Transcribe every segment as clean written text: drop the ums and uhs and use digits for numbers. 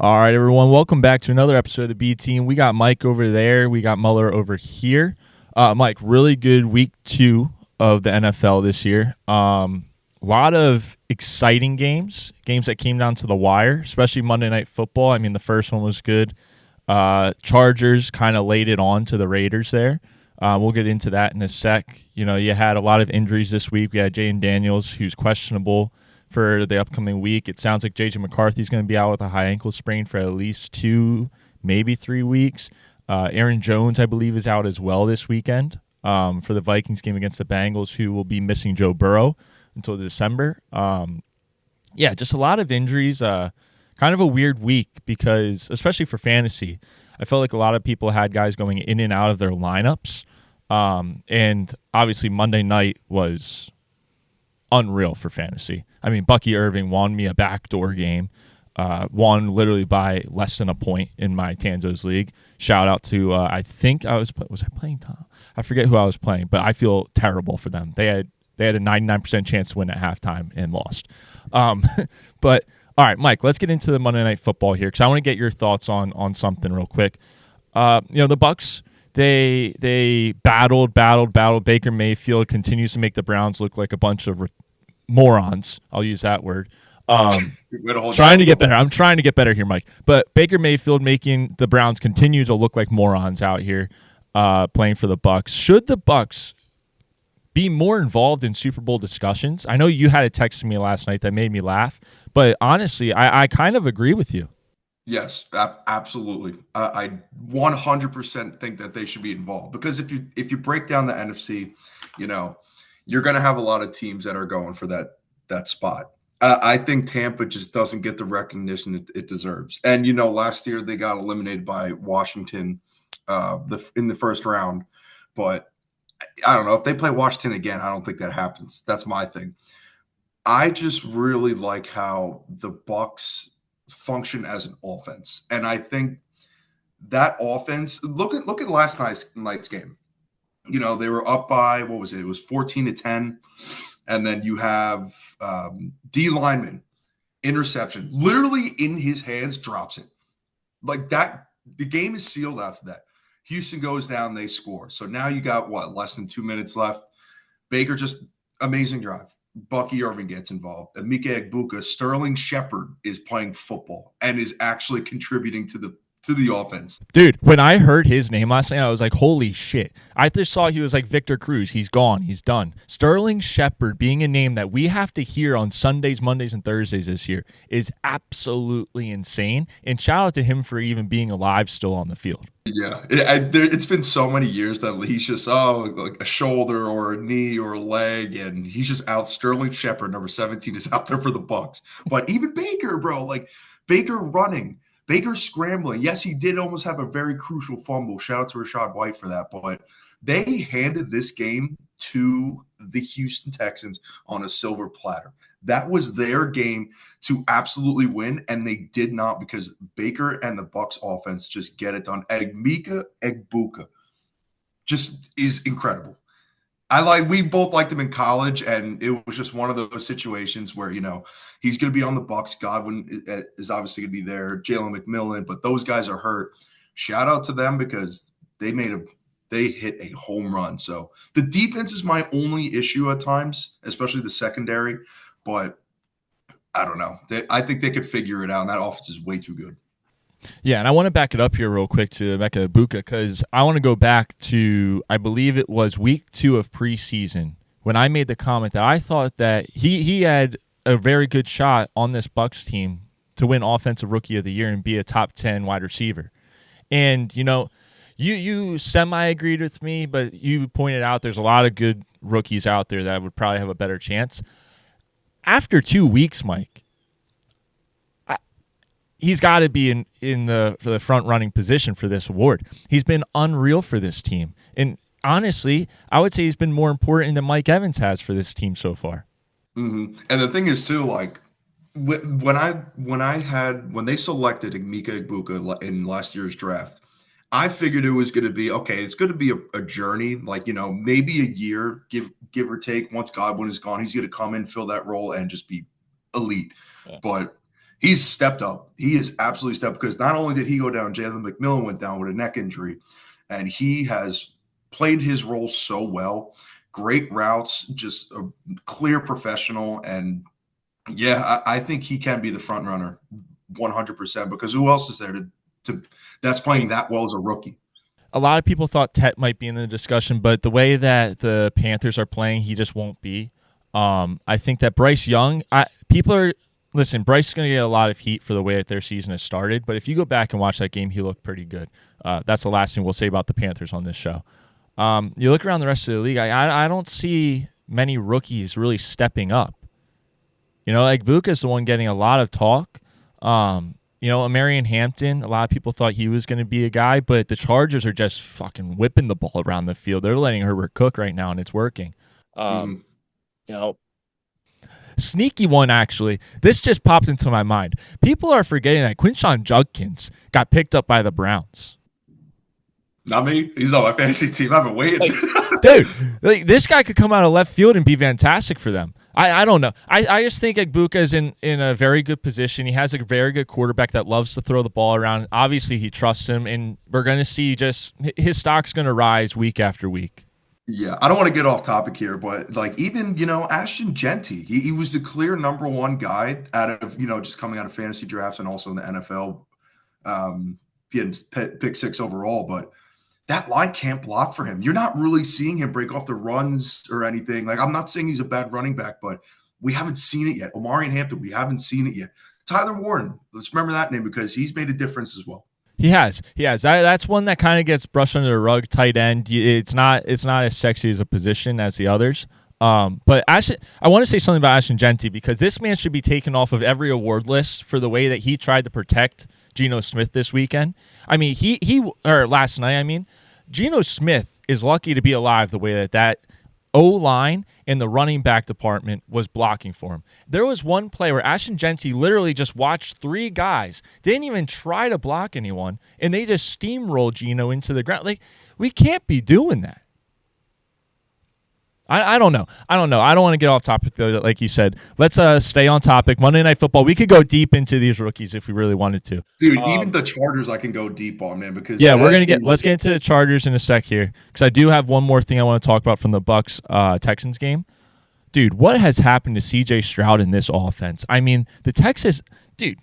All right, everyone. Welcome back to another episode of the B Team. We got Mike over there. We got Muller over here. Mike, really good week 2 of the NFL this year. A lot of exciting games that came down to the wire, especially Monday Night Football. I mean, the first one was good. Chargers kind of laid it on to the Raiders there. We'll get into that in a sec. You know, you had a lot of injuries this week. We had Jaden Daniels, who's questionable for the upcoming week. It sounds like J.J. McCarthy's going to be out with a high ankle sprain for at least 2, maybe 3 weeks. Aaron Jones, I believe, is out as well this weekend for the Vikings game against the Bengals, who will be missing Joe Burrow until December. Just a lot of injuries. Kind of a weird week because, especially for fantasy, I felt like a lot of people had guys going in and out of their lineups. And obviously Monday night was unreal for fantasy. I mean, Bucky Irving won me a backdoor game, won literally by less than a point in my Tanzo's league. Shout out to, I think was I playing Tom? I forget who I was playing, but I feel terrible for them. They had a 99% chance to win at halftime and lost. But all right, Mike, let's get into the Monday Night Football here because I want to get your thoughts on something real quick. The Bucs, they battled. Baker Mayfield continues to make the Browns look like a bunch of morons. I'll use that word. Trying to get better. I'm trying to get better here, Mike. But Baker Mayfield making the Browns continue to look like morons out here playing for the Bucs. Should the Bucs be more involved in Super Bowl discussions? I know you had a text to me last night that made me laugh, but honestly, I kind of agree with you. Yes, absolutely. I 100% think that they should be involved because if you break down the NFC, you're going to have a lot of teams that are going for that spot. I think Tampa just doesn't get the recognition it deserves. And last year they got eliminated by Washington in the first round, but I don't know if they play Washington again. I don't think that happens. That's my thing. I just really like how the Bucs function as an offense, and I think that offense. Look at last night's game. They were up by what was it? It was 14-10, and then you have D lineman interception, literally in his hands, drops it like that. The game is sealed after that. Houston goes down, they score. So now you got less than 2 minutes left. Baker just amazing drive. Bucky Irving gets involved. Emeka Egbuka, Sterling Shepard is playing football and is actually contributing to the offense. Dude, when I heard his name last night, I was like, holy shit. I just saw he was like Victor Cruz. He's gone. He's done. Sterling Shepard being a name that we have to hear on Sundays, Mondays, and Thursdays this year is absolutely insane. And shout out to him for even being alive still on the field. Yeah, it's been so many years that he's just like a shoulder or a knee or a leg, and he's just out. Sterling Shepard, number 17, is out there for the Bucs. But even Baker, bro, like Baker running, Baker scrambling. Yes, he did almost have a very crucial fumble. Shout out to Rachaad White for that. But they handed this game to the Houston Texans on a silver platter. That was their game to absolutely win, and they did not because Baker and the Bucs offense just get it done. Emeka Egbuka just is incredible. We both liked him in college, and it was just one of those situations where, he's going to be on the Bucs. Godwin is obviously going to be there. Jalen McMillan, but those guys are hurt. Shout out to them because they hit a home run. So the defense is my only issue at times, especially the secondary. But I don't know. I think they could figure it out, and that offense is way too good. Yeah, and I want to back it up here real quick to Emeka Egbuka because I want to go back to, I believe it was week 2 of preseason when I made the comment that I thought that he had a very good shot on this Bucs team to win Offensive Rookie of the Year and be a top 10 wide receiver. And, you semi-agreed with me, but you pointed out there's a lot of good rookies out there that would probably have a better chance. After 2 weeks, Mike, he's got to be for the front-running position for this award. He's been unreal for this team. And honestly, I would say he's been more important than Mike Evans has for this team so far. Mm-hmm. And the thing is, too, like, when they selected Emeka Egbuka in last year's draft, I figured it was going to be, okay, it's going to be a journey, like, maybe a year, give or take. Once Godwin is gone, he's going to come in, fill that role, and just be elite. Yeah. But He's stepped up. He has absolutely stepped up, because not only did he go down, Jalen McMillan went down with a neck injury, and he has played his role so well. Great routes, just a clear professional. And yeah, I think he can be the front runner 100%, because who else is there to that's playing that well as a rookie? A lot of people thought Tet might be in the discussion, but the way that the Panthers are playing, he just won't be. I think that Bryce Young, listen, Bryce is going to get a lot of heat for the way that their season has started, but if you go back and watch that game, he looked pretty good. That's the last thing we'll say about the Panthers on this show. You look around the rest of the league, I don't see many rookies really stepping up. Like Buka's the one getting a lot of talk. Marion Hampton, a lot of people thought he was going to be a guy, but the Chargers are just fucking whipping the ball around the field. They're letting Herbert cook right now, and it's working. Sneaky one, actually. This just popped into my mind. People are forgetting that Quinshon Judkins got picked up by the Browns. Not me. He's on my fantasy team. I've been waiting. Dude, this guy could come out of left field and be fantastic for them. I don't know. I just think Egbuka is in a very good position. He has a very good quarterback that loves to throw the ball around. Obviously, he trusts him, and we're going to see just his stock's going to rise week after week. Yeah, I don't want to get off topic here, but even, Ashton Genty, he was the clear number one guy out of, just coming out of fantasy drafts and also in the NFL, getting pick 6 overall. But that line can't block for him. You're not really seeing him break off the runs or anything. I'm not saying he's a bad running back, but we haven't seen it yet. Omarion Hampton, we haven't seen it yet. Tyler Warren, let's remember that name, because he's made a difference as well. He has. That's one that kind of gets brushed under the rug. Tight end. It's not as sexy as a position as the others. But I want to say something about Ashton Genty, because this man should be taken off of every award list for the way that he tried to protect Geno Smith this weekend. I mean, last night. Geno Smith is lucky to be alive the way that O-line and the running back department was blocking for him. There was one play where Ashton Genty literally just watched 3 guys, didn't even try to block anyone, and they just steamrolled Geno into the ground. We can't be doing that. I don't know. I don't want to get off topic, though, like you said. Let's stay on topic. Monday Night Football. We could go deep into these rookies if we really wanted to. Dude, even the Chargers I can go deep on, man. Because let's get into the Chargers in a sec here, because I do have one more thing I want to talk about from the Bucs Texans game. Dude, what has happened to C.J. Stroud in this offense? I mean, the Texans, dude,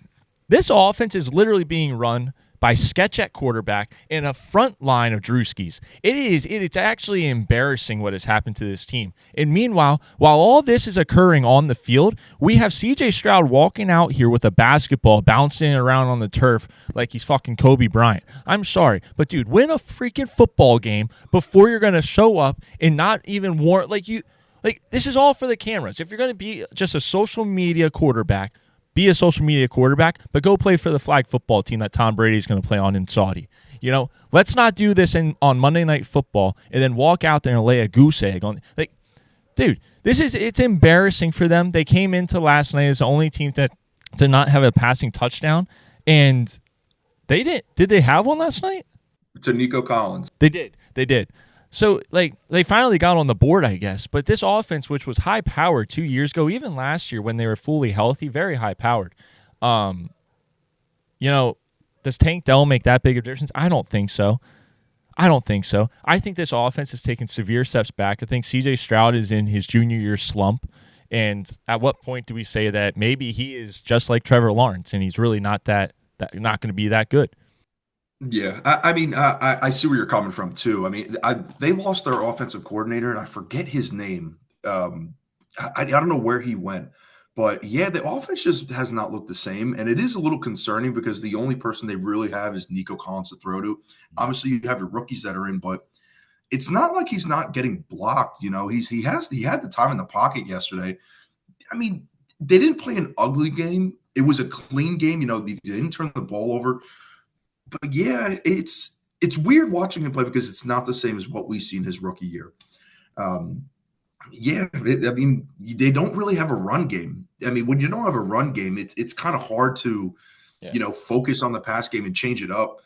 this offense is literally being run by sketch at quarterback and a front line of Drewskis. It's actually embarrassing what has happened to this team. And meanwhile, while all this is occurring on the field, we have C.J. Stroud walking out here with a basketball, bouncing around on the turf like he's fucking Kobe Bryant. I'm sorry, but dude, win a freaking football game before you're going to show up and not even warn, this is all for the cameras. If you're going to be just a social media quarterback, be a social media quarterback, but go play for the flag football team that Tom Brady is going to play on in Saudi. Let's not do this on Monday Night Football and then walk out there and lay a goose egg on. Dude, it's embarrassing for them. They came into last night as the only team to not have a passing touchdown, and they didn't. Did they have one last night? To Nico Collins. They did. So, they finally got on the board, I guess. But this offense, which was high-powered 2 years ago, even last year when they were fully healthy, very high-powered. Does Tank Dell make that big of a difference? I don't think so. I think this offense has taken severe steps back. I think C.J. Stroud is in his junior year slump. And at what point do we say that maybe he is just like Trevor Lawrence and he's really not going to be that good? Yeah, I see where you're coming from too. They lost their offensive coordinator, and I forget his name. I don't know where he went, but yeah, the offense just has not looked the same, and it is a little concerning because the only person they really have is Nico Collins to throw to. Obviously, you have your rookies that are in, but it's not like he's not getting blocked. He had the time in the pocket yesterday. They didn't play an ugly game. It was a clean game. They didn't turn the ball over. But yeah, it's weird watching him play because it's not the same as what we've seen his rookie year. They don't really have a run game. When you don't have a run game, it's kind of hard to, focus on the pass game and change it up.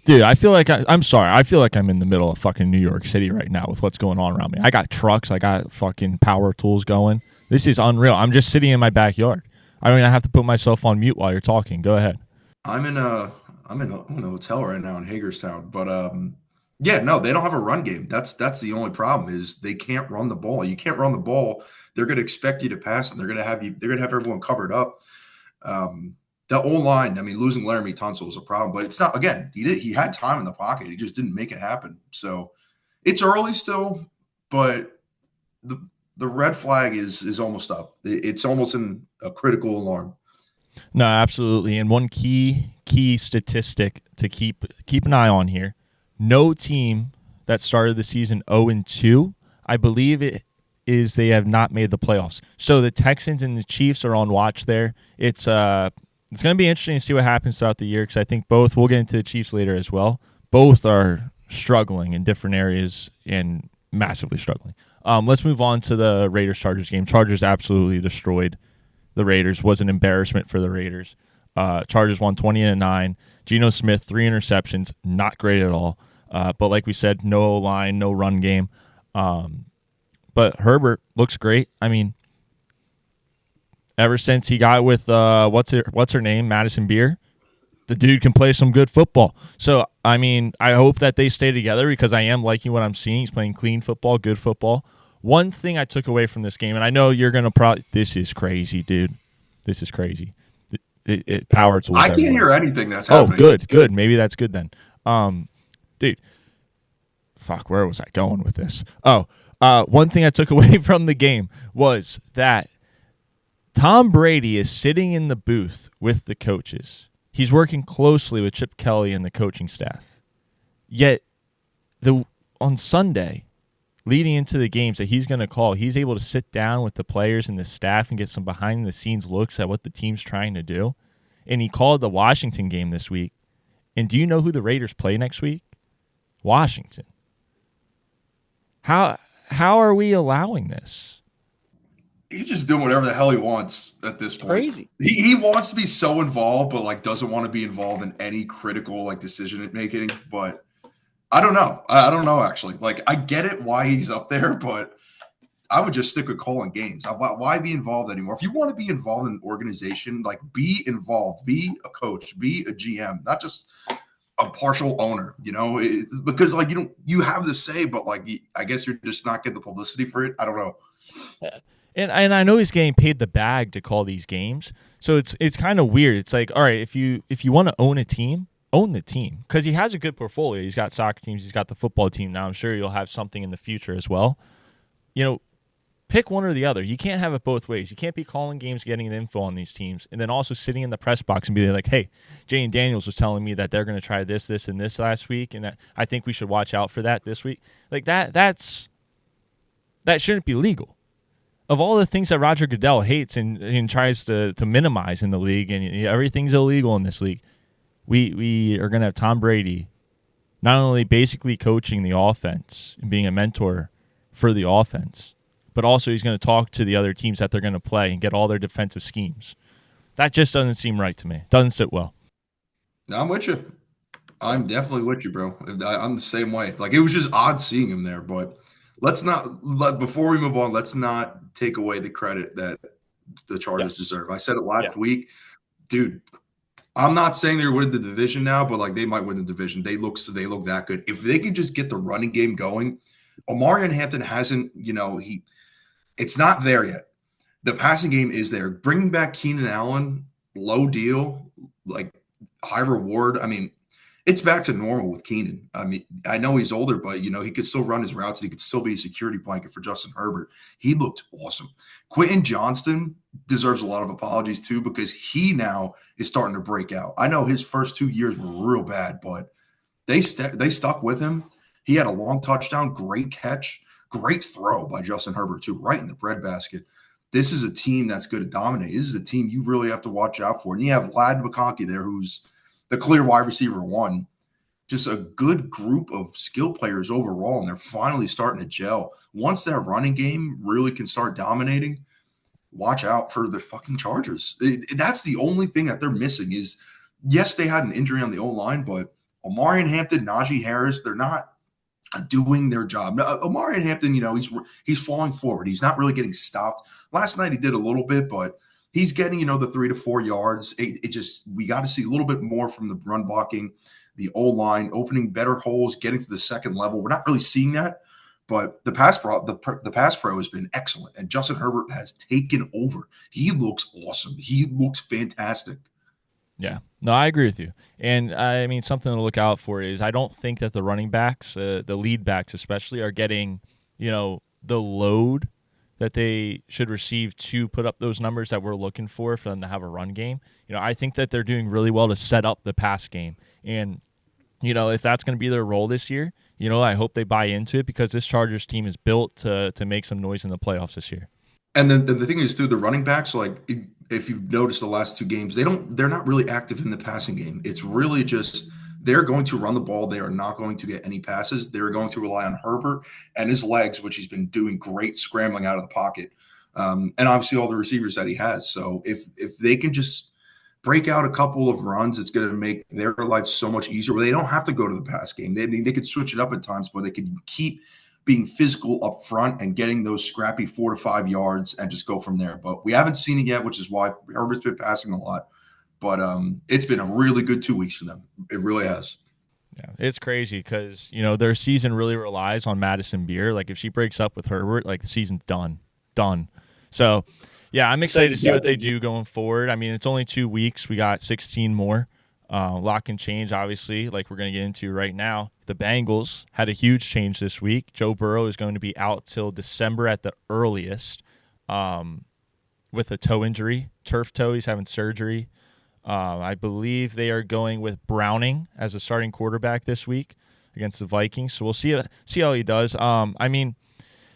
Dude, I feel like I'm sorry. I feel like I'm in the middle of fucking New York City right now with what's going on around me. I got trucks. I got fucking power tools going. This is unreal. I'm just sitting in my backyard. I mean, I have to put myself on mute while you're talking. Go ahead. I'm in a I'm in a hotel right now in Hagerstown, but yeah, no, they don't have a run game. That's the only problem is they can't run the ball. You can't run the ball. They're going to expect you to pass, and they're going to have everyone covered up. The O line, I mean, losing Laramie Tunsil was a problem, but it's not. Again, he had time in the pocket. He just didn't make it happen. So it's early still, but the the red flag is almost up. It's almost in a critical alarm. No, absolutely. And one key statistic to keep an eye on here: no team that started the season 0-2, I believe it is, they have not made the playoffs. So the Texans and the Chiefs are on watch there. It's going to be interesting to see what happens throughout the year because I think both, we'll get into the Chiefs later as well, both are struggling in different areas and massively struggling. Let's move on to the Raiders-Chargers game. Chargers absolutely destroyed the Raiders. Was an embarrassment for the Raiders. Chargers won 20-9. Geno Smith, 3 interceptions, not great at all. But like we said, no line, no run game. But Herbert looks great. I mean, ever since he got with what's her name, Madison Beer, the dude can play some good football. So I mean, I hope that they stay together because I am liking what I'm seeing. He's playing clean football, good football. One thing I took away from this game, and I know you're gonna probably, this is crazy, dude. This is crazy. It power tools. I can't everywhere. hear anything that's happening. Oh, good. Maybe that's good then. Dude, fuck, where was I going with this? One thing I took away from the game was that Tom Brady is sitting in the booth with the coaches. He's working closely with Chip Kelly and the coaching staff. Yet, on Sunday, leading into the games that he's going to call, he's able to sit down with the players and the staff and get some behind-the-scenes looks at what the team's trying to do. And he called the Washington game this week. And do you know who the Raiders play next week? Washington. How are we allowing this? He's just doing whatever the hell he wants at this point. Crazy. He wants to be so involved, but like doesn't want to be involved in any critical like decision making. But I don't know. I don't know actually. Like I get it why he's up there, but I would just stick with calling games. Why be involved anymore? If you want to be involved in an organization, like be involved, be a coach, be a GM, not just a partial owner. You know, because like you have the say, but like I guess you're just not getting the publicity for it. I don't know. Yeah. And I know he's getting paid the bag to call these games, so it's kind of weird. It's like, all right, if you want to own a team, own the team because he has a good portfolio. He's got soccer teams, he's got the football team now. I'm sure you'll have something in the future as well. You know, pick one or the other. You can't have it both ways. You can't be calling games, getting the info on these teams, and then also sitting in the press box and be like, hey, Jane Daniels was telling me that they're going to try this, and this last week, and that I think we should watch out for that this week. Like that shouldn't be legal. Of all the things that Roger Goodell hates and tries to minimize in the league, and everything's illegal in this league, we are going to have Tom Brady not only basically coaching the offense and being a mentor for the offense, but also he's going to talk to the other teams that they're going to play and get all their defensive schemes. That just doesn't seem right to me. Doesn't sit well. No, I'm with you. I'm definitely with you, bro. I'm the same way. Like it was just odd seeing him there, but before we move on, let's not take away the credit that the Chargers deserve. I said it last week, dude. I'm not saying they're winning the division now, but like they might win the division. They look that good. If they could just get the running game going, Omarion Hampton hasn't. It's not there yet. The passing game is there. Bringing back Keenan Allen, low deal, like high reward. I mean, it's back to normal with Keenan. I mean, I know he's older, but, he could still run his routes and he could still be a security blanket for Justin Herbert. He looked awesome. Quentin Johnston deserves a lot of apologies, too, because he now is starting to break out. I know his first 2 years were real bad, but they stuck with him. He had a long touchdown, great catch, great throw by Justin Herbert, too, right in the breadbasket. This is a team that's going to dominate. This is a team you really have to watch out for. And you have Lad McConkey there, who's the clear wide receiver one. Just a good group of skill players overall, and they're finally starting to gel. Once that running game really can start dominating, watch out for the fucking Chargers. That's the only thing that they're missing is, yes, they had an injury on the O-line, but Omarion Hampton, Najee Harris, they're not doing their job. Now, Omarion Hampton, he's falling forward. He's not really getting stopped. Last night he did a little bit, but he's getting, the 3 to 4 yards. It just, we got to see a little bit more from the run blocking, the O-line, opening better holes, getting to the second level. We're not really seeing that, but the pass pro has been excellent, and Justin Herbert has taken over. He looks awesome. He looks fantastic. Yeah, no, I agree with you. And I mean, something to look out for is I don't think that the running backs, the lead backs especially, are getting, the load that they should receive to put up those numbers that we're looking for them to have a run game. I think that they're doing really well to set up the pass game. And, if that's going to be their role this year, I hope they buy into it, because this Chargers team is built to make some noise in the playoffs this year. And then the thing is, too, the running backs, like if you've noticed the last 2 games, they're not really active in the passing game. It's really just they're going to run the ball. They are not going to get any passes. They're going to rely on Herbert and his legs, which he's been doing great scrambling out of the pocket, and obviously all the receivers that he has. So if they can just break out a couple of runs, it's going to make their life so much easier. Where they don't have to go to the pass game. They could switch it up at times, but they could keep being physical up front and getting those scrappy 4 to 5 yards and just go from there. But we haven't seen it yet, which is why Herbert's been passing a lot. But it's been a really good 2 weeks for them. It really has. Yeah, it's crazy because, their season really relies on Madison Beer. Like, if she breaks up with Herbert, like, the season's done. So, yeah, I'm excited to see what they do going forward. I mean, it's only 2 weeks. We got 16 more. Lot can change, obviously, like we're going to get into right now. The Bengals had a huge change this week. Joe Burrow is going to be out till December at the earliest with a toe injury, turf toe. He's having surgery. I believe they are going with Browning as a starting quarterback this week against the Vikings. So we'll see how he does. I mean,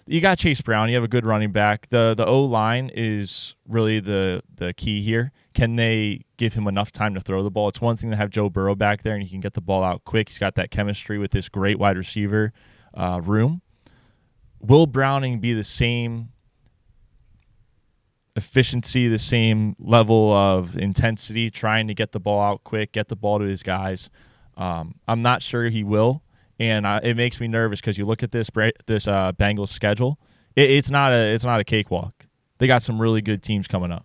you got Chase Brown. You have a good running back. The O-line is really the key here. Can they give him enough time to throw the ball? It's one thing to have Joe Burrow back there and he can get the ball out quick. He's got that chemistry with this great wide receiver room. Will Browning be the same efficiency, the same level of intensity, trying to get the ball out quick, get the ball to his guys? I'm not sure he will. And it makes me nervous because you look at this Bengals schedule. It's not a cakewalk. They got some really good teams coming up.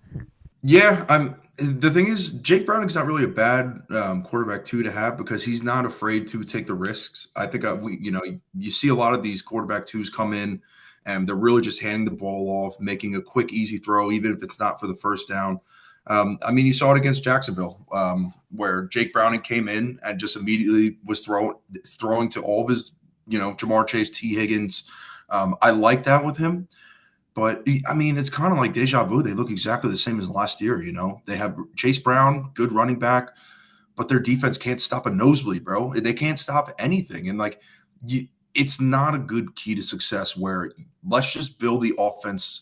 Yeah, the thing is, Jake Browning's not really a bad quarterback to have because he's not afraid to take the risks. I think you see a lot of these quarterback twos come in and they're really just handing the ball off, making a quick, easy throw, even if it's not for the first down. You saw it against Jacksonville, where Jake Browning came in and just immediately was throwing to all of his, Jamar Chase, T. Higgins. I like that with him. But, it's kind of like deja vu. They look exactly the same as last year, They have Chase Brown, good running back, but their defense can't stop a nosebleed, bro. They can't stop anything. And, it's not a good key to success where let's just build the offense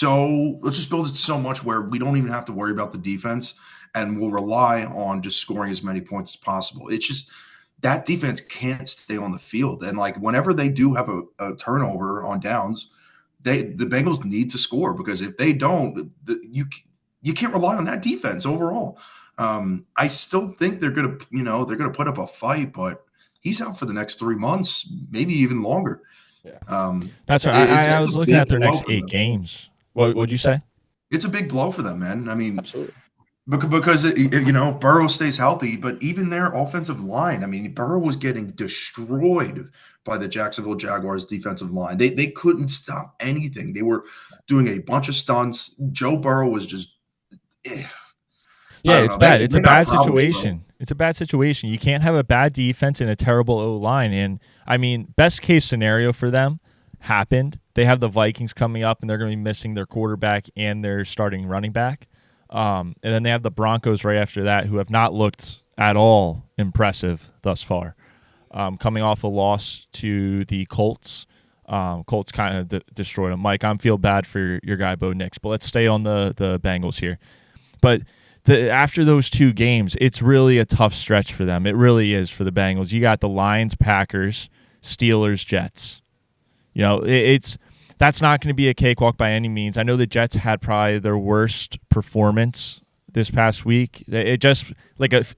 let's just build it so much where we don't even have to worry about the defense and we'll rely on just scoring as many points as possible. It's just that defense can't stay on the field. And, whenever they do have a turnover on downs – the Bengals need to score because if they don't, you can't rely on that defense overall. I still think they're gonna put up a fight, but he's out for the next 3 months, maybe even longer. Yeah. That's right. I was looking at their next 8 games. What would you say? It's a big blow for them, man. Absolutely. Because Burrow stays healthy, but even their offensive line, Burrow was getting destroyed by the Jacksonville Jaguars defensive line. They couldn't stop anything. They were doing a bunch of stunts. Joe Burrow was just yeah, it's bad. It's a bad situation. It's a bad situation. You can't have a bad defense and a terrible O-line. And best case scenario for them happened. They have the Vikings coming up and they're going to be missing their quarterback and their starting running back. And then they have the Broncos right after that, who have not looked at all impressive thus far. Coming off a loss to the Colts. Colts kind of destroyed them. Mike, I feel bad for your guy, Bo Nix, but let's stay on the Bengals here. But after those 2 games, it's really a tough stretch for them. It really is for the Bengals. You got the Lions, Packers, Steelers, Jets. That's not going to be a cakewalk by any means. I know the Jets had probably their worst performance this past week. It just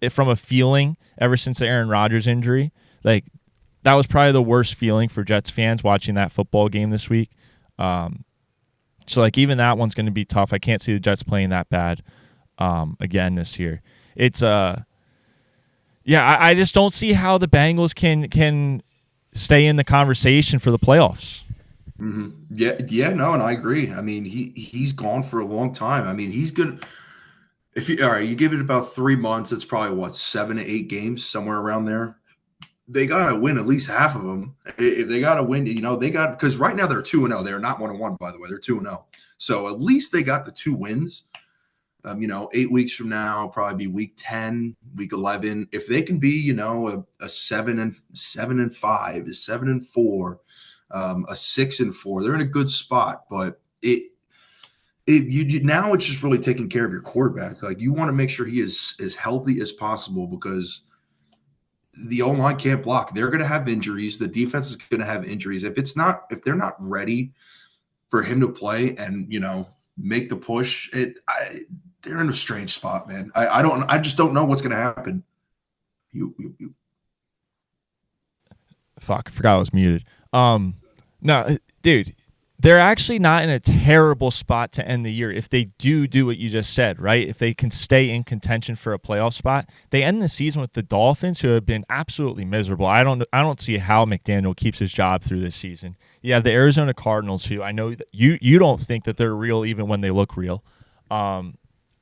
from a feeling ever since the Aaron Rodgers injury, that was probably the worst feeling for Jets fans watching that football game this week. So, like, even that one's going to be tough. I can't see the Jets playing that bad again this year. It's I just don't see how the Bengals can stay in the conversation for the playoffs. Mm-hmm. Yeah, no, and I agree. I mean, he's gone for a long time. I mean, he's good. All right, you give it about 3 months, it's probably what, 7 to 8 games, somewhere around there. They got to win at least half of them. If they got to win, they got, because right now they're 2-0. They're not 1-1, by the way. They're 2-0. So at least they got the 2 wins. 8 weeks from now, probably be week 10, week 11. If they can be, a 7-5, a 7-4, a 6-4, they're in a good spot. But now it's just really taking care of your quarterback. Like, you want to make sure he is as healthy as possible, because the O-line can't block. They're going to have injuries. The defense is going to have injuries. If they're not ready for him to play and, make the push, they're in a strange spot, man. I just don't know what's going to happen. Fuck, I forgot I was muted. No, dude, they're actually not in a terrible spot to end the year if they do what you just said, right? If they can stay in contention for a playoff spot. They end the season with the Dolphins, who have been absolutely miserable. I don't see how McDaniel keeps his job through this season. You have the Arizona Cardinals, who I know that you don't think that they're real even when they look real.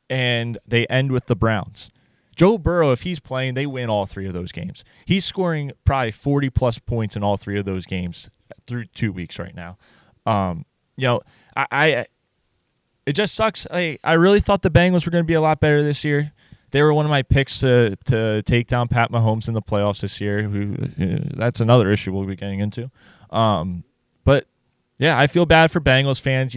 And they end with the Browns. Joe Burrow, if he's playing, they win all 3 of those games. He's scoring probably 40-plus points in all 3 of those games through 2 weeks right now. It just sucks. I really thought the Bengals were going to be a lot better this year. They were one of my picks to take down Pat Mahomes in the playoffs this year. That's another issue we'll be getting into. But yeah, I feel bad for Bengals fans.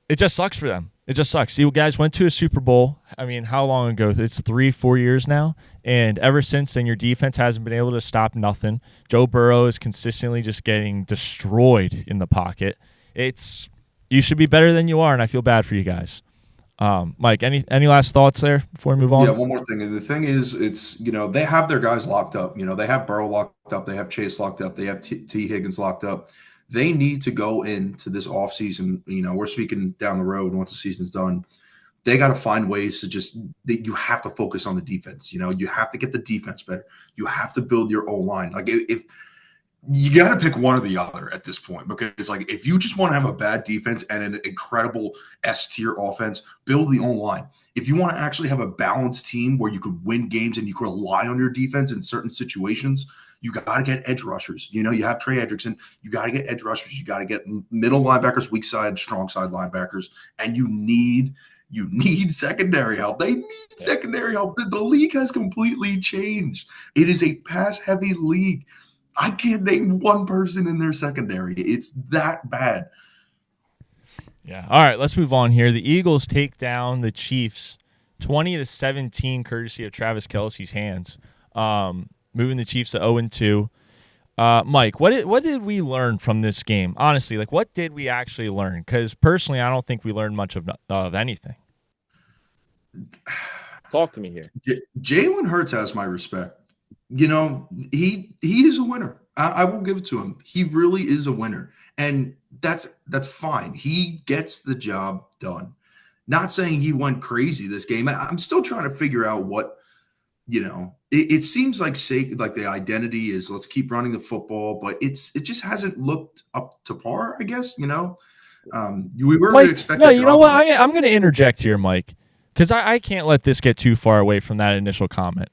It just sucks for them. It just sucks. See, you guys went to a Super Bowl. I mean, how long ago? It's 3-4 years now. And ever since then, your defense hasn't been able to stop nothing. Joe Burrow is consistently just getting destroyed in the pocket. You should be better than you are, and I feel bad for you guys. Mike, any last thoughts there before we move on? Yeah, one more thing. The thing is, it's, they have their guys locked up. They have Burrow locked up. They have Chase locked up. They have T. Higgins locked up. They need to go into this offseason. We're speaking down the road once the season's done. They got to find ways to you have to focus on the defense. You have to get the defense better. You have to build your O-line. Like, if you got to pick one or the other at this point, because like, if you just want to have a bad defense and an incredible S-tier offense, build the O-line. If you want to actually have a balanced team where you could win games and you could rely on your defense in certain situations, you got to get edge rushers. You have Trey Hendrickson. You got to get edge rushers. You got to get middle linebackers, weak side, strong side linebackers, and you need secondary help. They need secondary help. The league has completely changed. It is a pass-heavy league. I can't name one person in their secondary. It's that bad. Yeah. All right, let's move on here. The Eagles take down the Chiefs 20-17, courtesy of Travis Kelce's hands. Moving the Chiefs to 0-2. Mike, what did we learn from this game? Honestly, like, what did we actually learn? Because personally, I don't think we learned much of anything. Talk to me here. Jalen Hurts has my respect. He is a winner. I will give it to him. He really is a winner, and that's fine. He gets the job done. Not saying he went crazy this game. I'm still trying to figure out what. It seems like the identity is, let's keep running the football, but it just hasn't looked up to par, I guess. We were Mike, expecting. No, you know what? I'm going to interject here, Mike, because I can't let this get too far away from that initial comment.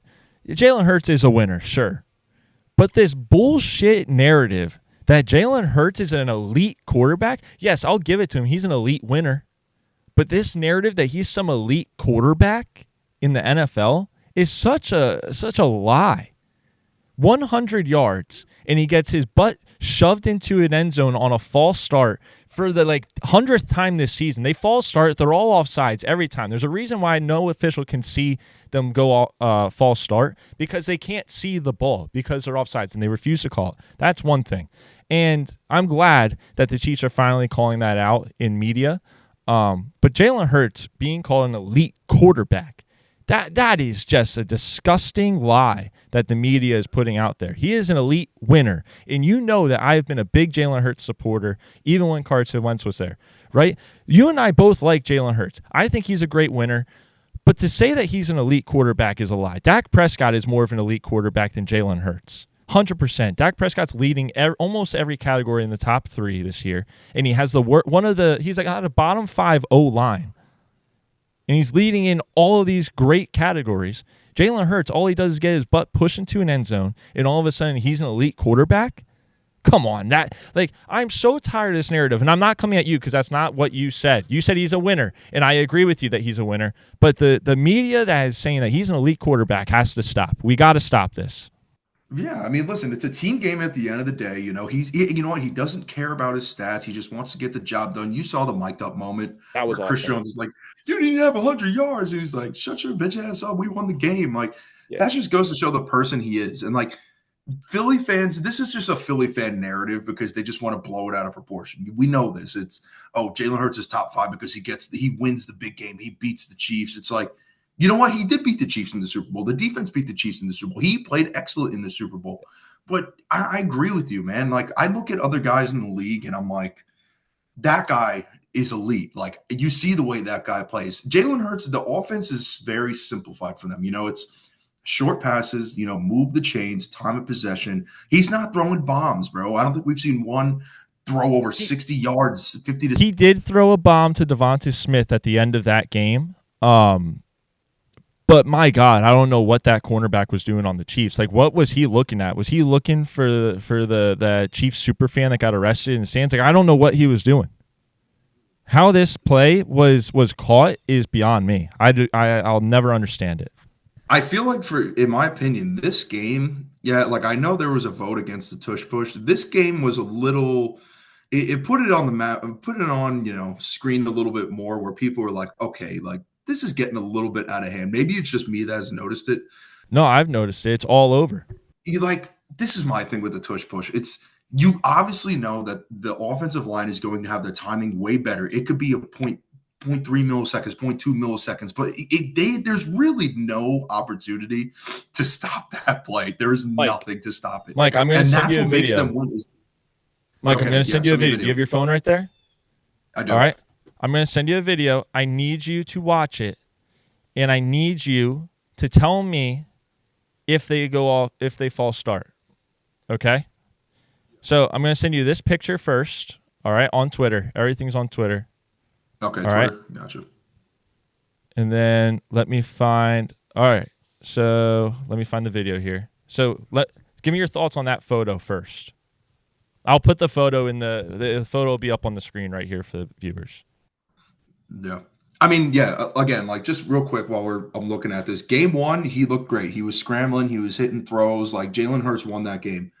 Jalen Hurts is a winner, sure, but this bullshit narrative that Jalen Hurts is an elite quarterback, yes, I'll give it to him. He's an elite winner, but this narrative that he's some elite quarterback in the NFL is such a lie. 100 yards, and he gets his butt shoved into an end zone on a false start for the 100th time this season. They false start. They're all offsides every time. There's a reason why no official can see them go false start, because they can't see the ball because they're offsides, and they refuse to call it. That's one thing. And I'm glad that the Chiefs are finally calling that out in media. But Jalen Hurts being called an elite quarterback, That is just a disgusting lie that the media is putting out there. He is an elite winner, and you know that I've been a big Jalen Hurts supporter even when Carson Wentz was there, right? You and I both like Jalen Hurts. I think he's a great winner, but to say that he's an elite quarterback is a lie. Dak Prescott is more of an elite quarterback than Jalen Hurts. 100%. Dak Prescott's leading almost every category in the top 3 this year, and he has he's like got a bottom 5 O-line. And he's leading in all of these great categories. Jalen Hurts, all he does is get his butt pushed into an end zone, and all of a sudden he's an elite quarterback? Come on. I'm so tired of this narrative, and I'm not coming at you because that's not what you said. You said he's a winner, and I agree with you that he's a winner. But the media that is saying that he's an elite quarterback has to stop. We got to stop this. Yeah, I mean, listen, it's a team game at the end of the day. You know, you know what? He doesn't care about his stats. He just wants to get the job done. You saw the mic'd up moment That was where Chris awesome. Jones was like, "You need to have 100 yards." And he's like, "Shut your bitch ass up. We won the game." Like, that just goes to show the person he is. And like, Philly fans, this is just a Philly fan narrative because they just want to blow it out of proportion. We know this. It's, oh, Jalen Hurts is top 5 because he wins the big game. He beats the Chiefs. It's like, you know what? He did beat the Chiefs in the Super Bowl. The defense beat the Chiefs in the Super Bowl. He played excellent in the Super Bowl. But I agree with you, man. Like, I look at other guys in the league and I'm like, that guy is elite. Like, you see the way that guy plays. Jalen Hurts, the offense is very simplified for them. You know, it's short passes, you know, move the chains, time of possession. He's not throwing bombs, bro. I don't think we've seen one throw over 60 yards, 50 to. He did throw a bomb to Devonta Smith at the end of that game. But my God, I don't know what that cornerback was doing on the Chiefs. Like, what was he looking at? Was he looking for the Chiefs superfan that got arrested in the stands? Like, I don't know what he was doing. How this play was caught is beyond me. I'll never understand it. I feel like, in my opinion, this game, yeah, like I know there was a vote against the tush push. This game was a little, it put it on the map, put it on, you know, screened a little bit more where people were like, okay, like, this is getting a little bit out of hand. Maybe it's just me that has noticed it. No, I've noticed it. It's all over. This is my thing with the tush push. You obviously know that the offensive line is going to have their timing way better. It could be a 0.3 milliseconds, 0.2 milliseconds, but there's really no opportunity to stop that play. There's nothing to stop it. Mike, I'm going to send you a video. Makes them win. Mike, I'm going to send you a video. Do you have your phone right there? I do. All right. I'm going to send you a video. I need you to watch it, and I need you to tell me if they false start. Okay? So I'm going to send you this picture first, all right, on Twitter. Everything's on Twitter. Okay, all Twitter. Right? Gotcha. And then let me find – all right. So let me find the video here. So give me your thoughts on that photo first. I'll put the photo in the photo will be up on the screen right here for the viewers. Yeah. I mean, yeah, again, like just real quick while I'm looking at this. Game 1, he looked great. He was scrambling. He was hitting throws. Like Jalen Hurts won that game.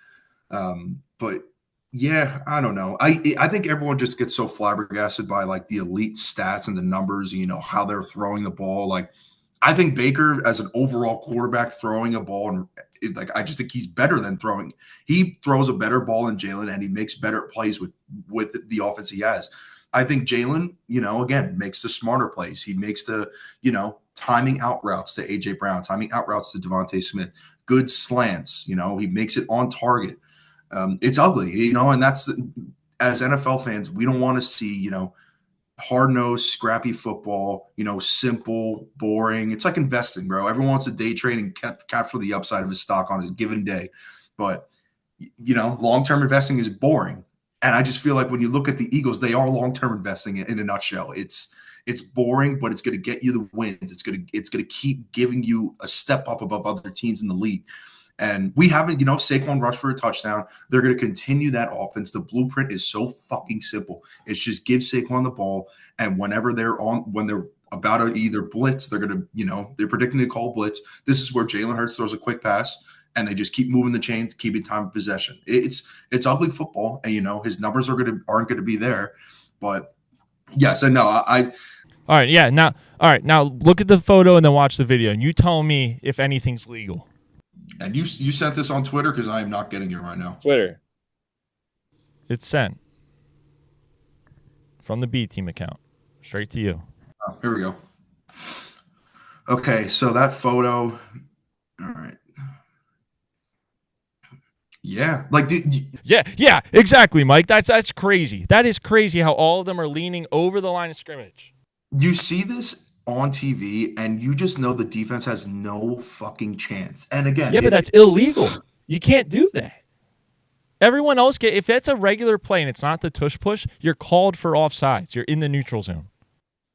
But yeah, I don't know. I think everyone just gets so flabbergasted by like the elite stats and the numbers, you know, how they're throwing the ball. Like I think Baker as an overall quarterback throwing a ball, and I just think he's better than throwing. He throws a better ball than Jalen, and he makes better plays with the offense he has. I think Jalen, you know, again, makes the smarter plays. He makes the, you know, timing out routes to A.J. Brown, timing out routes to Devontae Smith, good slants. You know, he makes it on target. It's ugly, you know, and that's, as NFL fans, we don't want to see, you know, hard-nosed, scrappy football, you know, simple, boring. It's like investing, bro. Everyone wants to day trade and capture the upside of his stock on a given day. But, you know, long-term investing is boring. And I just feel like when you look at the Eagles, they are long-term investing in a nutshell. It's boring, but it's going to get you the wins. It's going to keep giving you a step up above other teams in the league. And we haven't, you know, Saquon rushed for a touchdown. They're going to continue that offense. The blueprint is so fucking simple. It's just give Saquon the ball, and when they're about to either blitz, they're going to, you know, they're predicting to call blitz. This is where Jalen Hurts throws a quick pass, and they just keep moving the chains, keeping time of possession. It's ugly football, and you know his numbers aren't going to be there. But yes, and no, All right, yeah. Now look at the photo and then watch the video, and you tell me if anything's legal. And you sent this on Twitter because I am not getting it right now. Twitter. It's sent from the B Team account straight to you. Oh, here we go. Okay, so that photo. All right. Yeah, like Yeah, exactly, Mike. That's crazy. That is crazy how all of them are leaning over the line of scrimmage. you see this on TV, and you just know the defense has no fucking chance. And again, Yeah, but that's illegal. You can't do that. Everyone else if it's a regular play and it's not the tush push, you're called for offsides. You're in the neutral zone.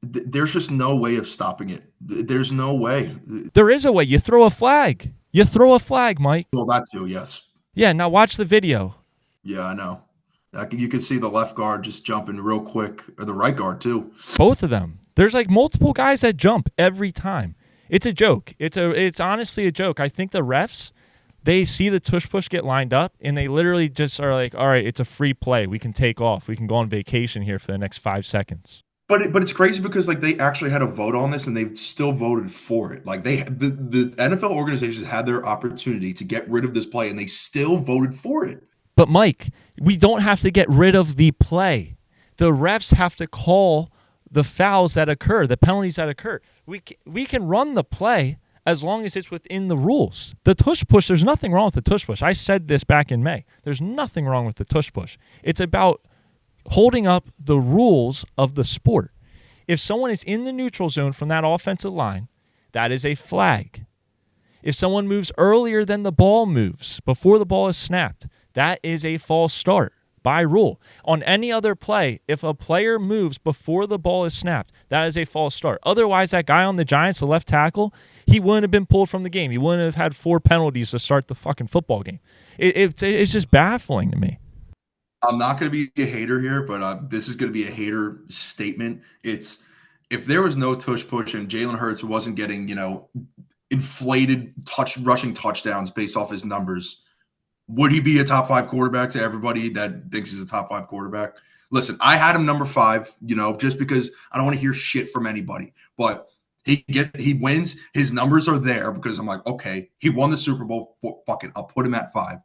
There's just no way of stopping it. There's no way. There is a way. You throw a flag. You throw a flag, Mike. Well, that too, yes. Yeah, now watch the video. Yeah, I know. You can see the left guard just jumping real quick, or the right guard too. Both of them. There's like multiple guys that jump every time. It's a joke. It's honestly a joke. I think the refs, they see the tush push get lined up, and they literally just are like, all right, it's a free play. We can take off. We can go on vacation here for the next 5 seconds. But it's crazy because like they actually had a vote on this and they still voted for it. Like the NFL organizations had their opportunity to get rid of this play and they still voted for it. But Mike, we don't have to get rid of the play. The refs have to call the fouls that occur, the penalties that occur. We can run the play as long as it's within the rules. The tush push, there's nothing wrong with the tush push. I said this back in May. There's nothing wrong with the tush push. It's about holding up the rules of the sport. If someone is in the neutral zone from that offensive line, that is a flag. If someone moves earlier than the ball moves, before the ball is snapped, that is a false start by rule. On any other play, if a player moves before the ball is snapped, that is a false start. Otherwise, that guy on the Giants, the left tackle, he wouldn't have been pulled from the game. He wouldn't have had 4 penalties to start the fucking football game. It's just baffling to me. I'm not going to be a hater here, but this is going to be a hater statement. It's if there was no tush push and Jalen Hurts wasn't getting, inflated rushing touchdowns based off his numbers, would he be a top 5 quarterback to everybody that thinks he's a top 5 quarterback? Listen, I had him number 5, just because I don't want to hear shit from anybody. But he wins. His numbers are there because I'm like, okay, he won the Super Bowl. Fuck it, I'll put him at 5.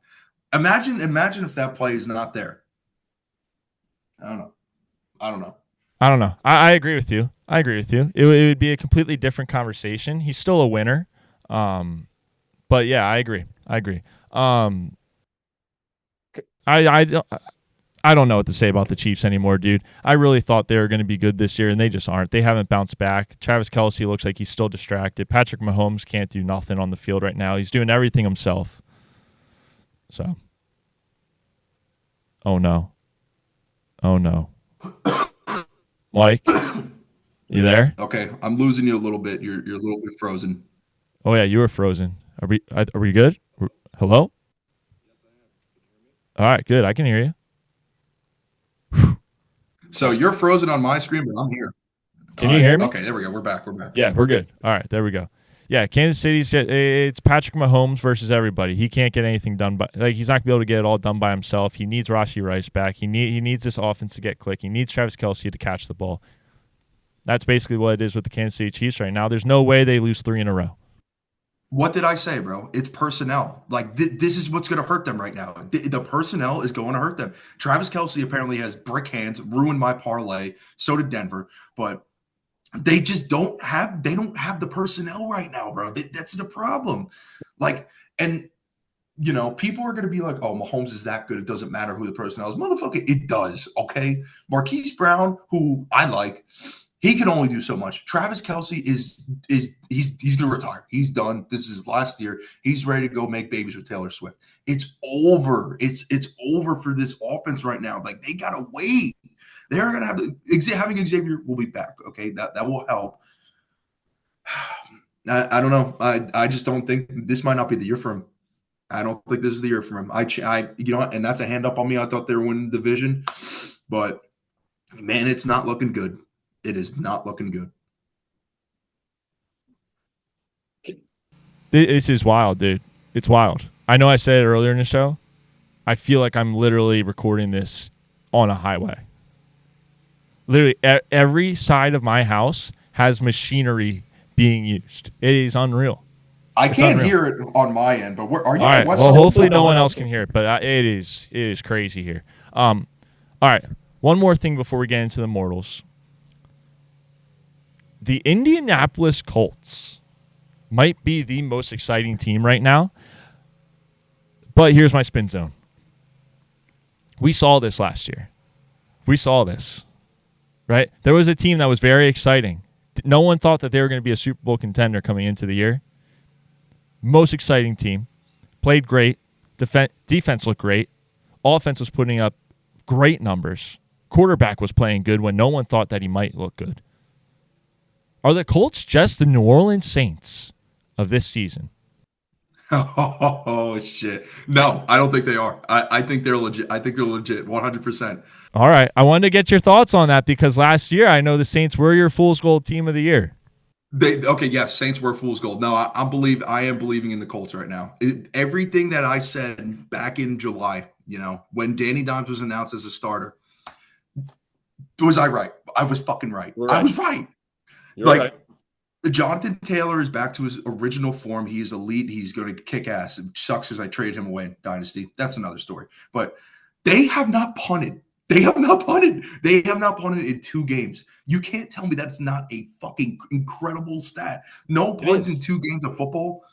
Imagine if that play is not there. I don't know. I agree with you. It would be a completely different conversation. He's still a winner. But yeah, I agree. I don't know what to say about the Chiefs anymore, dude. I really thought they were going to be good this year, and they just aren't. They haven't bounced back. Travis Kelce looks like he's still distracted. Patrick Mahomes can't do nothing on the field right now. He's doing everything himself. So, oh no. Mike, you there? Okay, I'm losing you a little bit. You're a little bit frozen. Oh yeah, you were frozen. Are we good? Hello? All right, good. I can hear you. So you're frozen on my screen, but I'm here. Can you hear me? Okay, there we go. We're back. Yeah, we're good. All right, there we go. Yeah, Kansas City's it's Patrick Mahomes versus everybody. He can't get anything done he's not gonna be able to get it all done by himself. He needs Rashee Rice back. He needs this offense to get clicking. He needs Travis Kelce to catch the ball. That's basically what it is with the Kansas City Chiefs right now. There's no way they lose 3 in a row. What did I say, bro? It's personnel. Like this is what's going to hurt them right now. The personnel is going to hurt them. Travis Kelce apparently has brick hands, ruined my parlay. So did Denver, but they just don't have the personnel right now, bro. That's the problem. Like, and people are going to be like, oh, Mahomes is that good. It doesn't matter who the personnel is. Motherfucker, it does. Okay. Marquise Brown, who I like, he can only do so much. Travis Kelce he's going to retire. He's done. This is his last year. He's ready to go make babies with Taylor Swift. It's over. It's over for this offense right now. Like, they got to wait. They're going to have having Xavier will be back. Okay. That will help. I don't know. I just don't think this might not be the year for him. I don't think this is the year for him. And that's a hand up on me. I thought they were winning the division, but man, it's not looking good. It is not looking good. This is wild, dude. It's wild. I know I said it earlier in the show. I feel like I'm literally recording this on a highway. Literally, every side of my house has machinery being used. It is unreal. I can't hear it on my end, but where are you? All right. Well, hopefully no one else can hear it, but it is crazy here. All right. One more thing before we get into the mortals. The Indianapolis Colts Might be the most exciting team right now. But here's my spin zone. We saw this last year. We saw this, right? There was a team that was very exciting. No one thought that they were going to be a Super Bowl contender coming into the year. Most exciting team. Played great. Defense looked great. Offense was putting up great numbers. Quarterback was playing good when no one thought that he might look good. Are the Colts just the New Orleans Saints of this season? Oh shit! No, I don't think they are. I think they're legit. I think they're legit, 100%. All right, I wanted to get your thoughts on that because last year I know the Saints were your Fool's Gold team of the year. Saints were fool's gold. No, I am believing in the Colts right now. Everything that I said back in July, when Danny Dimes was announced as a starter, was I right? I was fucking right. I was right. You're right. Jonathan Taylor is back to his original form. He's elite. He's going to kick ass. It sucks because I traded him away in Dynasty. That's another story. But they have not punted. They have not punted in 2 games. You can't tell me that's not a fucking incredible stat. No punts in 2 games of football.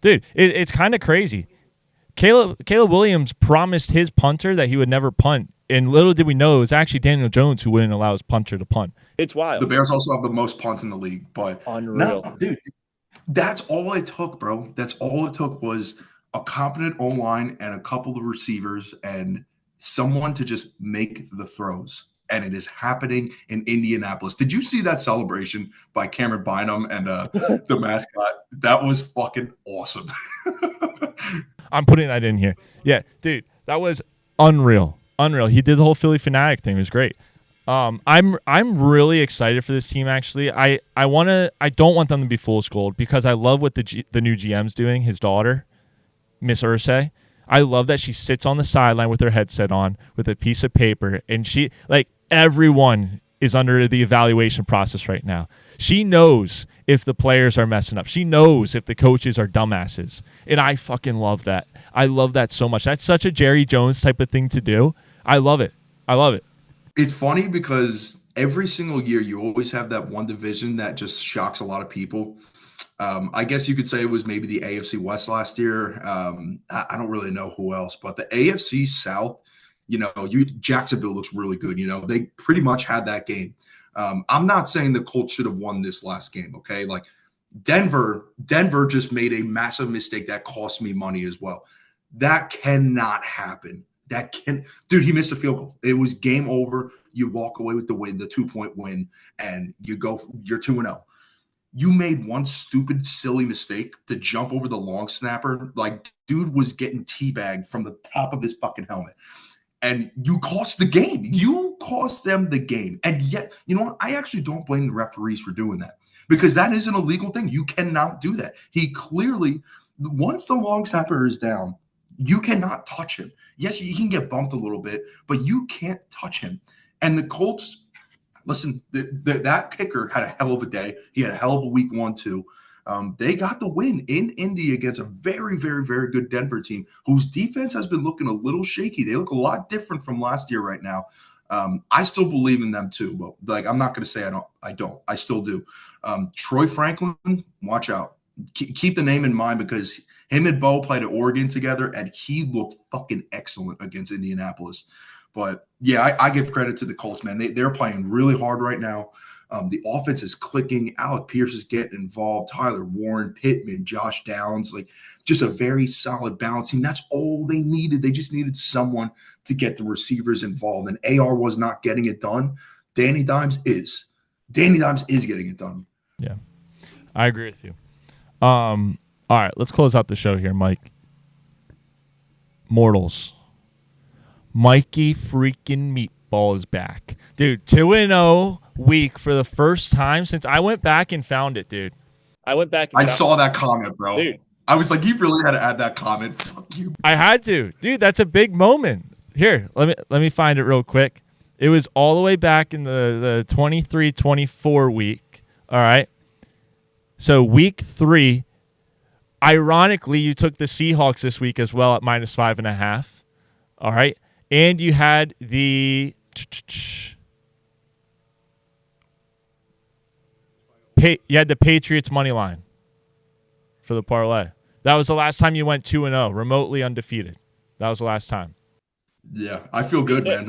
Dude, it's kind of crazy. Caleb Williams promised his punter that he would never punt. And little did we know it was actually Daniel Jones who wouldn't allow his punter to punt. It's wild. The Bears also have the most punts in the league. But unreal. No, dude, that's all it took, bro. That's all it took was a competent O-line and a couple of receivers and someone to just make the throws. And it is happening in Indianapolis. Did you see that celebration by Cameron Bynum and the mascot? That was fucking awesome. I'm putting that in here. Yeah, dude, that was unreal. He did the whole Philly Fanatic thing. It was great. I'm really excited for this team. Actually, I don't want them to be fool's gold because I love what the new GM's doing. His daughter, Miss Irsay. I love that she sits on the sideline with her headset on with a piece of paper, and she everyone is under the evaluation process right now. She knows if the players are messing up. She knows if the coaches are dumbasses, and I fucking love that. I love that so much. That's such a Jerry Jones type of thing to do. I love it. It's funny because every single year you always have that one division that just shocks a lot of people. I guess you could say it was maybe the AFC West last year. I don't really know who else, but the AFC South, Jacksonville looks really good. They pretty much had that game. I'm not saying the Colts should have won this last game, okay? Like Denver just made a massive mistake that cost me money as well. That cannot happen. Dude, he missed a field goal. It was game over. You walk away with the win, the 2-point win, and you're 2-0. You made one stupid, silly mistake to jump over the long snapper. Like, dude was getting teabagged from the top of his fucking helmet. And you cost the game. You cost them the game. And yet, you know what? I actually don't blame the referees for doing that because that is an illegal thing. You cannot do that. He clearly, once the long snapper is down, you cannot touch him. Yes, he can get bumped a little bit, but you can't touch him. And the Colts, listen, that kicker had a hell of a day. He had a hell of a week 1, too. They got the win in Indy against a very, very, very good Denver team whose defense has been looking a little shaky. They look a lot different from last year right now. I still believe in them too, but I'm not going to say I don't. I still do. Troy Franklin, watch out. Keep the name in mind because him and Bo played at Oregon together, and he looked fucking excellent against Indianapolis. But, yeah, I give credit to the Colts, man. They're playing really hard right now. The offense is clicking. Alec Pierce is getting involved. Tyler Warren, Pittman, Josh Downs, just a very solid balance team. That's all they needed. They just needed someone to get the receivers involved. And AR was not getting it done. Danny Dimes is. Danny Dimes is getting it done. Yeah, I agree with you. All right, let's close out the show here, Mike. Mortals. Mikey freaking Meatball is back. Dude, 2-0 week for the first time since I went back and found it, dude. I saw that comment, bro. Dude. I was like, you really had to add that comment. Fuck you. I had to. Dude, that's a big moment. Here, let me find it real quick. It was all the way back in the 23-24 week. All right. So week 3, ironically, you took the Seahawks this week as well at -5.5. All right. And you had the Patriots money line. for the parlay. That was the last time you went 2-0, remotely undefeated. That was the last time. Yeah, I feel good, man.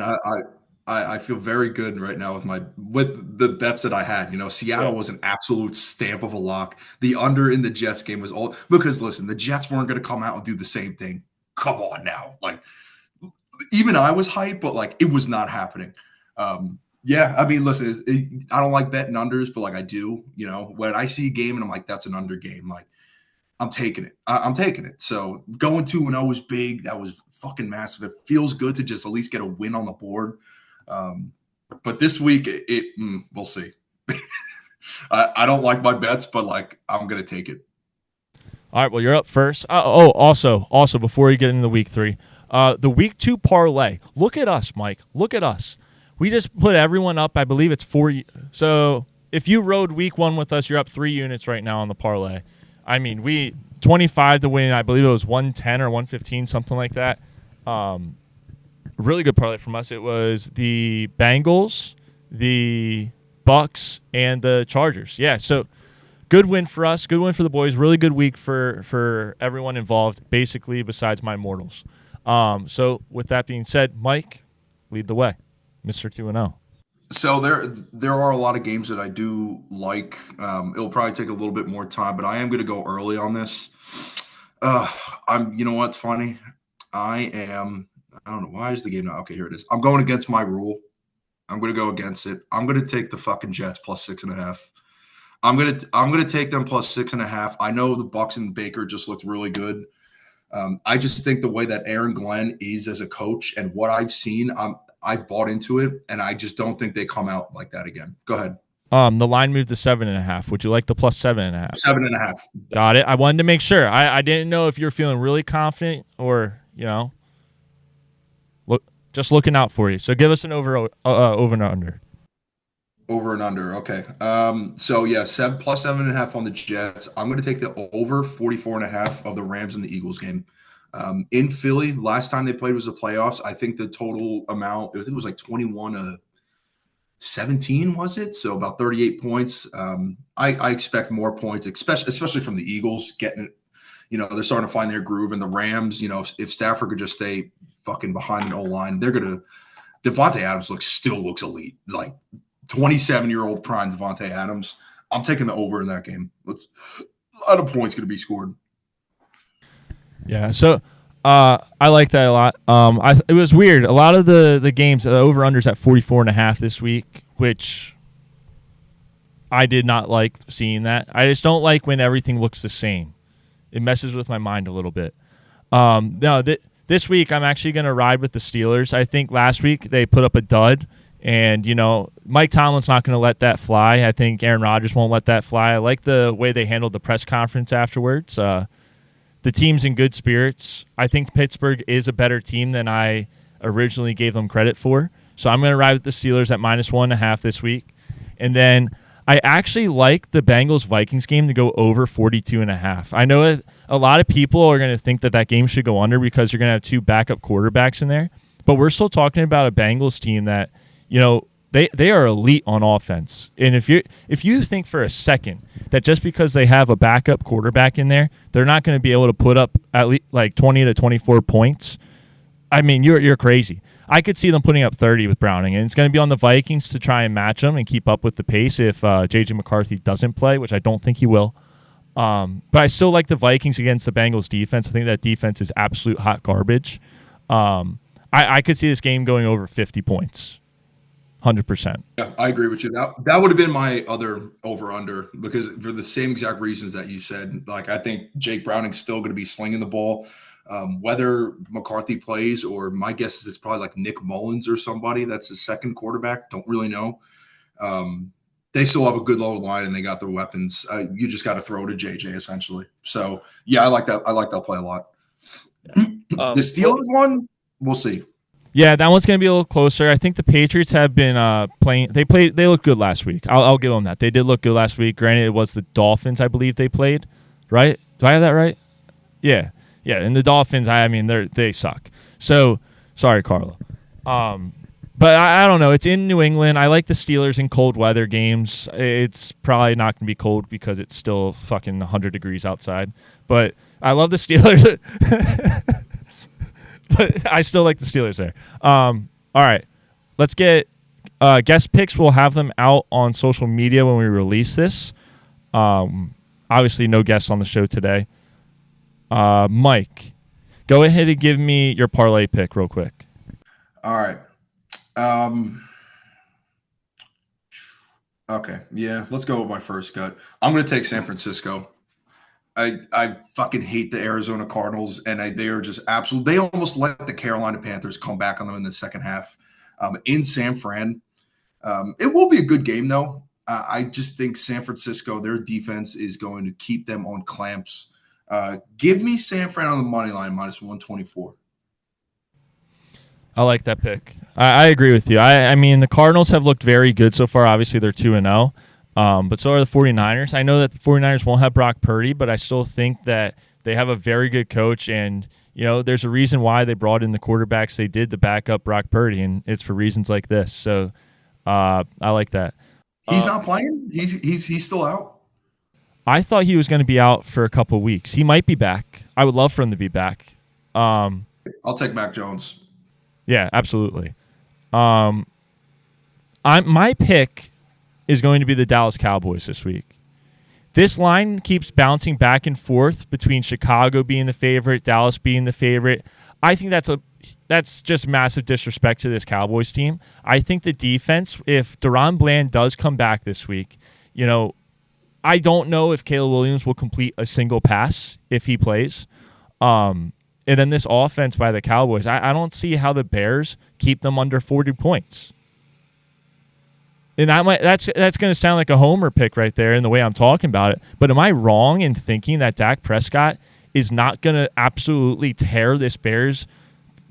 I feel very good right now with the bets that I had. Seattle was an absolute stamp of a lock. The under in the Jets game was all because listen, the Jets weren't going to come out and do the same thing. Come on now, like even I was hyped, but like it was not happening. Yeah, I mean, listen, I don't like betting unders, but like I do. When I see a game and I'm like, that's an under game, like I'm taking it. I'm taking it. So going 2-0 was big. That was fucking massive. It feels good to just at least get a win on the board. But this week, we'll see. I don't like my bets, but like I'm gonna take it. All right. Well, you're up first. Also, before you get into week 3, the week 2 parlay. Look at us, Mike. Look at us. We just put everyone up. I believe it's 4. So if you rode week 1 with us, you're up 3 units right now on the parlay. I mean, we 25 to win. I believe it was 110 or 115, something like that. Really good parlay from us. It was the Bengals, the Bucs, and the Chargers. Yeah, so good win for us. Good win for the boys. Really good week for everyone involved, basically, besides my mortals. So with that being said, Mike, lead the way, Mr. 2-0. So there are a lot of games that I do like. It'll probably take a little bit more time, but I am going to go early on this. You know what's funny? I don't know why is the game not okay. Here it is. I'm going against my rule. I'm going to go against it. I'm going to take the fucking Jets plus 6.5. I'm gonna take them plus 6.5. I know the Bucs and Baker just looked really good. I just think the way that Aaron Glenn is as a coach and what I've seen, I've bought into it, and I just don't think they come out like that again. Go ahead. The line moved to 7.5. Would you like the plus 7.5? 7.5. Got it. I wanted to make sure. I didn't know if you're feeling really confident or just looking out for you. So give us an over and under. Over and under. Okay. So yeah, plus 7.5 on the Jets. I'm going to take the over 44.5 of the Rams and the Eagles game. In Philly, last time they played was the playoffs. I think the total amount, I think it was like 21-17, was it? So about 38 points. I expect more points, especially from the Eagles getting it. They're starting to find their groove, and the Rams, if Stafford could just stay fucking behind an O-line, they're going to – Devontae Adams still looks elite. Like 27-year-old prime Devontae Adams. I'm taking the over in that game. A lot of points going to be scored. Yeah, so I like that a lot. It was weird. A lot of the games, over-unders at 44.5 this week, which I did not like seeing that. I just don't like when everything looks the same. It messes with my mind a little bit. This week I'm actually going to ride with the Steelers. I think last week they put up a dud, and, Mike Tomlin's not going to let that fly. I think Aaron Rodgers won't let that fly. I like the way they handled the press conference afterwards. The team's in good spirits. I think Pittsburgh is a better team than I originally gave them credit for. So I'm going to ride with the Steelers at minus 1.5 this week. And then I actually like the Bengals-Vikings game to go over 42.5. I know that a lot of people are going to think that game should go under because you're going to have 2 backup quarterbacks in there. But we're still talking about a Bengals team that, they are elite on offense. And if you think for a second that just because they have a backup quarterback in there, they're not going to be able to put up at least like 20 to 24 points, I mean, you're crazy. I could see them putting up 30 with Browning, and it's going to be on the Vikings to try and match them and keep up with the pace if J.J. McCarthy doesn't play, which I don't think he will. But I still like the Vikings against the Bengals defense. I think that defense is absolute hot garbage. I could see this game going over 50 points. 100%. Yeah, I agree with you. That would have been my other over-under because for the same exact reasons that you said. Like, I think Jake Browning's still going to be slinging the ball. Whether McCarthy plays or my guess is it's probably like Nick Mullins or somebody that's his second quarterback. Don't really know. They still have a good low line and they got the weapons. You just got to throw to JJ essentially. So, yeah, I like that. I like that play a lot. Yeah. The Steelers one, we'll see. Yeah, that one's going to be a little closer. I think the Patriots have been playing. They looked good last week. I'll give them that. They did look good last week. Granted, it was the Dolphins, I believe they played. Right? Do I have that right? Yeah. Yeah, and the Dolphins, I mean, they suck. So, sorry, Carlo. But But I don't know. It's in New England. I like the Steelers in cold weather games. It's probably not going to be cold because it's still fucking 100 degrees outside. But I love the Steelers. But I still like the Steelers there. All right. Let's get guest picks. We'll have them out on social media when we release this. Obviously, no guests on the show today. Mike, go ahead and give me your parlay pick real quick. All right. Okay. Yeah. Let's go with my first cut. I'm going to take San Francisco. I fucking hate the Arizona Cardinals, and they are just absolute. They almost let the Carolina Panthers come back on them in the second half. In San Fran, it will be a good game though. I just think San Francisco, their defense is going to keep them on clamps. Give me San Fran on the money line minus 124. I like that pick. I agree with you. I mean, the Cardinals have looked very good so far. Obviously, they're 2-0. But so are the 49ers. I know that the 49ers won't have Brock Purdy, but I still think that they have a very good coach. And, you know, there's a reason why they brought in the quarterbacks they did to back up Brock Purdy, and it's for reasons like this. So I like that. He's not playing? He's still out? I thought he was going to be out for a couple of weeks. He might be back. I would love for him to be back. I'll take Mac Jones. Yeah, absolutely. My pick is going to be the Dallas Cowboys this week. This line keeps bouncing back and forth between Chicago being the favorite, Dallas being the favorite. I think that's just massive disrespect to this Cowboys team. I think the defense, if Deron Bland does come back this week, you know, I don't know if Caleb Williams will complete a single pass if he plays. And then this offense by the Cowboys, I don't see how the Bears keep them under 40 points. And that's going to sound like a homer pick right there in the way I'm talking about it. But am I wrong in thinking that Dak Prescott is not going to absolutely tear this Bears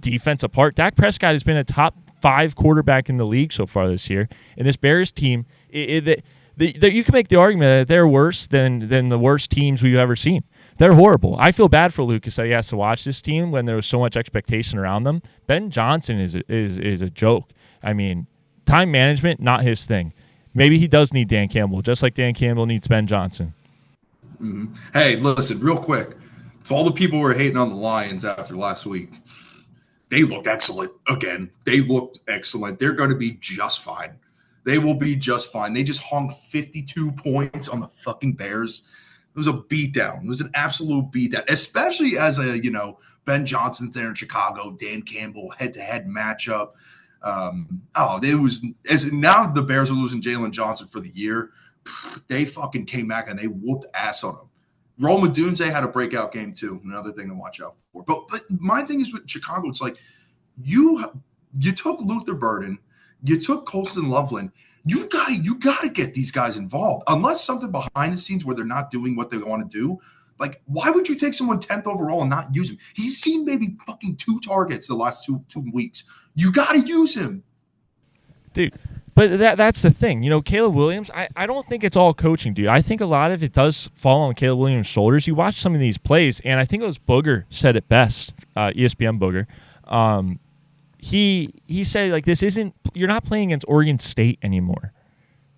defense apart? Dak Prescott has been a top 5 quarterback in the league so far this year. And this Bears team, you can make the argument that they're worse than the worst teams we've ever seen. They're horrible. I feel bad for Lucas that he has to watch this team when there was so much expectation around them. Ben Johnson is a joke. I mean, time management, not his thing. Maybe he does need Dan Campbell, just like Dan Campbell needs Ben Johnson. Mm-hmm. Hey, listen, real quick. To all the people who were hating on the Lions after last week, they looked excellent again. They looked excellent. They're going to be just fine. They will be just fine. They just hung 52 points on the fucking Bears. It was a beatdown. It was an absolute beatdown, especially as Ben Johnson's there in Chicago, Dan Campbell head-to-head matchup. It was as now the Bears are losing Jalen Johnson for the year. They fucking came back and they whooped ass on him. Rome Odunze had a breakout game too. Another thing to watch out for. But my thing is with Chicago, it's like you took Luther Burden, you took Colston Loveland. You gotta get these guys involved. Unless something behind the scenes where they're not doing what they want to do. Like, why would you take someone 10th overall and not use him? He's seen maybe fucking 2 targets the last two weeks. You got to use him. Dude, but that's the thing. You know, Caleb Williams, I don't think it's all coaching, dude. I think a lot of it does fall on Caleb Williams' shoulders. You watch some of these plays, and I think it was Booger said it best, ESPN Booger. He said, like, you're not playing against Oregon State anymore.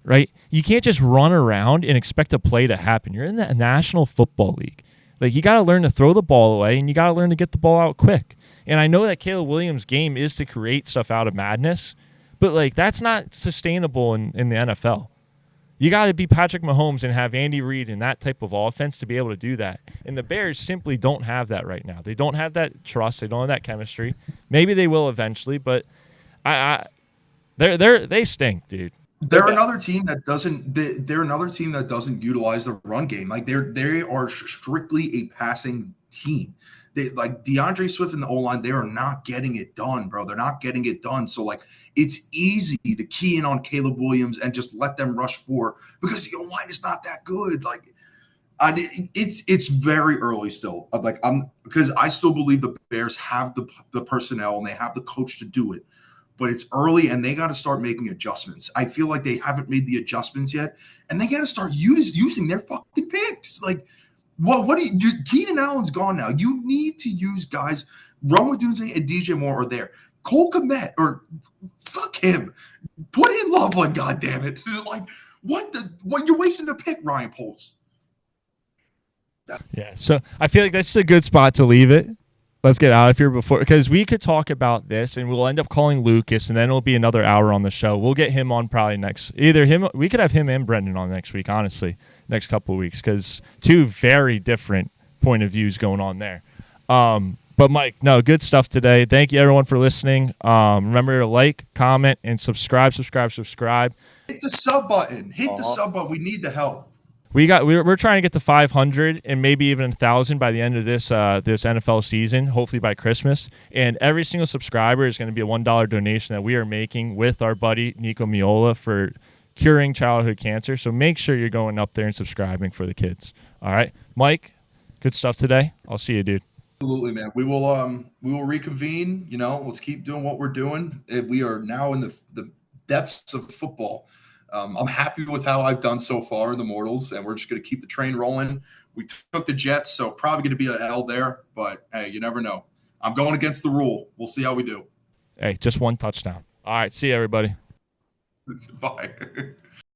Right? You can't just run around and expect a play to happen. You're in the National Football League. Like, you got to learn to throw the ball away, and you got to learn to get the ball out quick. And I know that Caleb Williams' game is to create stuff out of madness, but, like, that's not sustainable in the NFL. You got to be Patrick Mahomes and have Andy Reid and that type of offense to be able to do that. And the Bears simply don't have that right now. They don't have that trust. They don't have that chemistry. Maybe they will eventually, but they stink, dude. They're another team that doesn't. They're another team that doesn't utilize the run game. Like they are strictly a passing team. They like DeAndre Swift and the O-line. They are not getting it done, bro. They're not getting it done. So like it's easy to key in on Caleb Williams and just let them rush for because the O-line is not that good. Like it's very early still. Because I still believe the Bears have the personnel and they have the coach to do it. But it's early, and they got to start making adjustments. I feel like they haven't made the adjustments yet, and they got to start using their fucking picks. Like, what do you – Keenan Allen's gone now. You need to use guys – Rome Odunze and DJ Moore are there. Cole Kmet, or fuck him. Put in Loveland, goddammit. Like, what you're wasting a pick, Ryan Poles. Yeah, so I feel like this is a good spot to leave it. Let's get out of here before, because we could talk about this and we'll end up calling Lucas, and then it'll be another hour on the show. We'll get him on probably we could have him and Brendan on next week, honestly, next couple of weeks, because two very different point of views going on there. But Mike, no, good stuff today. Thank you everyone for listening. Remember to like, comment, and subscribe. Hit the sub button. The sub button. We need the help. We're trying to get to 500 and maybe even 1,000 by the end of this NFL season, hopefully by Christmas. And every single subscriber is going to be a $1 donation that we are making with our buddy Nico Miola for curing childhood cancer. So make sure you're going up there and subscribing for the kids. All right, Mike, good stuff today. I'll see you, dude. Absolutely, man. We will reconvene. Let's keep doing what we're doing. We are now in the depths of football. I'm happy with how I've done so far in the Mortals, and we're just going to keep the train rolling. We took the Jets, so probably going to be an L there, but hey, you never know. I'm going against the rule. We'll see how we do. Hey, just one touchdown. All right, see you, everybody. Bye.